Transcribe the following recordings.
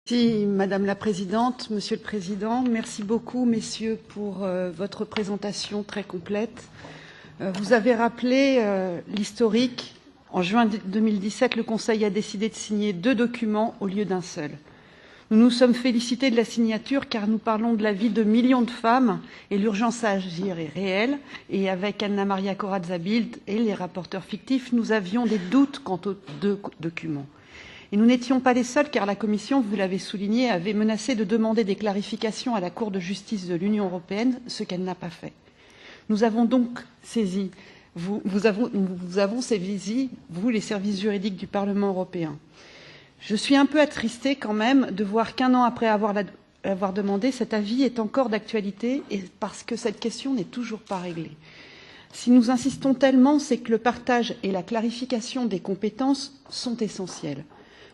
Merci Madame la Présidente, Monsieur le Président. Merci beaucoup, messieurs, pour votre présentation très complète. Vous avez rappelé l'historique. En juin 2017, le Conseil a décidé de signer 2 documents au lieu d'un seul. Nous nous sommes félicités de la signature car nous parlons de la vie de millions de femmes et l'urgence à agir est réelle. Et avec Anna Maria Corazza-Bildt et les rapporteurs fictifs, nous avions des doutes quant aux 2 documents. Et nous n'étions pas les seuls car la Commission, vous l'avez souligné, avait menacé de demander des clarifications à la Cour de justice de l'Union européenne, ce qu'elle n'a pas fait. Nous avons donc saisi, vous avons saisi, vous, les services juridiques du Parlement européen. Je suis un peu attristée quand même de voir qu'1 an après avoir demandé, cet avis est encore d'actualité et parce que cette question n'est toujours pas réglée. Si nous insistons tellement, c'est que le partage et la clarification des compétences sont essentiels.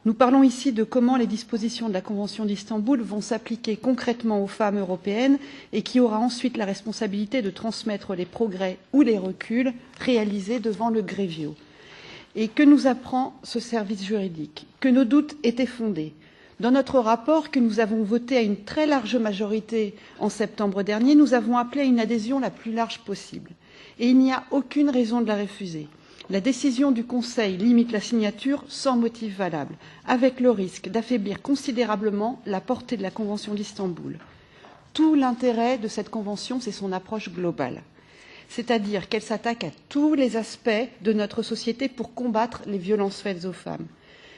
Nous parlons ici de comment les dispositions de la Convention d'Istanbul vont s'appliquer concrètement aux femmes européennes et qui aura ensuite la responsabilité de transmettre les progrès ou les reculs réalisés devant le Grevio. Et que nous apprend ce service juridique? Que nos doutes étaient fondés. Dans notre rapport que nous avons voté à une très large majorité en septembre dernier, nous avons appelé à une adhésion la plus large possible. Et il n'y a aucune raison de la refuser. La décision du Conseil limite la signature sans motif valable, avec le risque d'affaiblir considérablement la portée de la Convention d'Istanbul. Tout l'intérêt de cette Convention, c'est son approche globale, c'est-à-dire qu'elle s'attaque à tous les aspects de notre société pour combattre les violences faites aux femmes.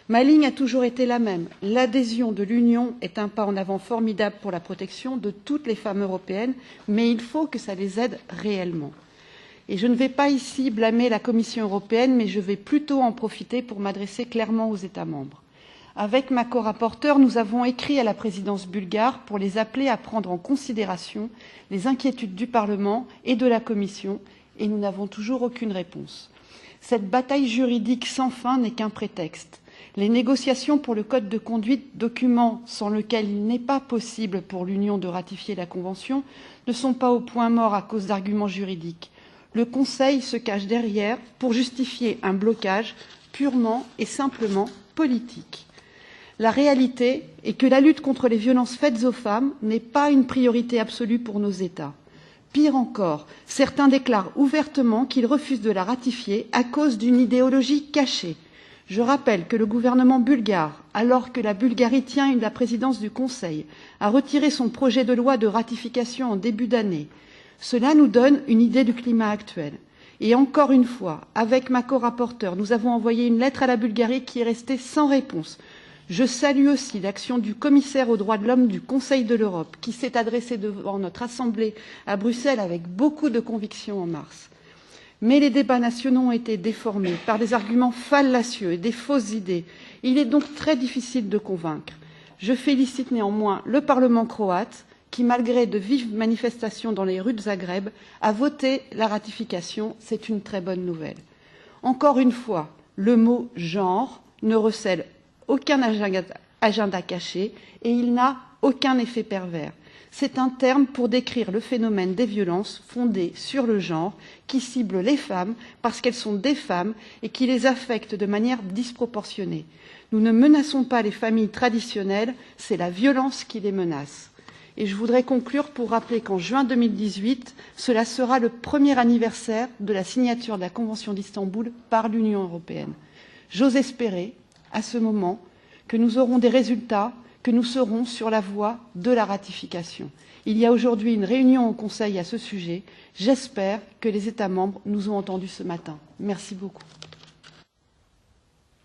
Ma ligne a toujours été la même. L'adhésion de l'Union est un pas en avant formidable pour la protection de toutes les femmes européennes, mais il faut que ça les aide réellement. Et je ne vais pas ici blâmer la Commission européenne, mais je vais plutôt en profiter pour m'adresser clairement aux États membres. Avec ma corapporteure, nous avons écrit à la présidence bulgare pour les appeler à prendre en considération les inquiétudes du Parlement et de la Commission, et nous n'avons toujours aucune réponse. Cette bataille juridique sans fin n'est qu'un prétexte. Les négociations pour le code de conduite, document sans lequel il n'est pas possible pour l'Union de ratifier la Convention, ne sont pas au point mort à cause d'arguments juridiques. Le Conseil se cache derrière pour justifier un blocage purement et simplement politique. La réalité est que la lutte contre les violences faites aux femmes n'est pas une priorité absolue pour nos États. Pire encore, certains déclarent ouvertement qu'ils refusent de la ratifier à cause d'une idéologie cachée. Je rappelle que le gouvernement bulgare, alors que la Bulgarie tient la présidence du Conseil, a retiré son projet de loi de ratification en début d'année. Cela nous donne une idée du climat actuel. Et encore une fois, avec ma corapporteure, nous avons envoyé une lettre à la Bulgarie qui est restée sans réponse. Je salue aussi l'action du commissaire aux droits de l'homme du Conseil de l'Europe, qui s'est adressé devant notre Assemblée à Bruxelles avec beaucoup de conviction en mars. Mais les débats nationaux ont été déformés par des arguments fallacieux et des fausses idées. Il est donc très difficile de convaincre. Je félicite néanmoins le Parlement croate, qui, malgré de vives manifestations dans les rues de Zagreb, a voté la ratification. C'est une très bonne nouvelle. Encore une fois, le mot « genre » ne recèle aucun agenda caché et il n'a aucun effet pervers. C'est un terme pour décrire le phénomène des violences fondées sur le genre qui cible les femmes parce qu'elles sont des femmes et qui les affectent de manière disproportionnée. Nous ne menaçons pas les familles traditionnelles, c'est la violence qui les menace. Et je voudrais conclure pour rappeler qu'en juin 2018, cela sera le premier anniversaire de la signature de la Convention d'Istanbul par l'Union européenne. J'ose espérer, à ce moment, que nous aurons des résultats, que nous serons sur la voie de la ratification. Il y a aujourd'hui une réunion au Conseil à ce sujet. J'espère que les États membres nous ont entendus ce matin. Merci beaucoup.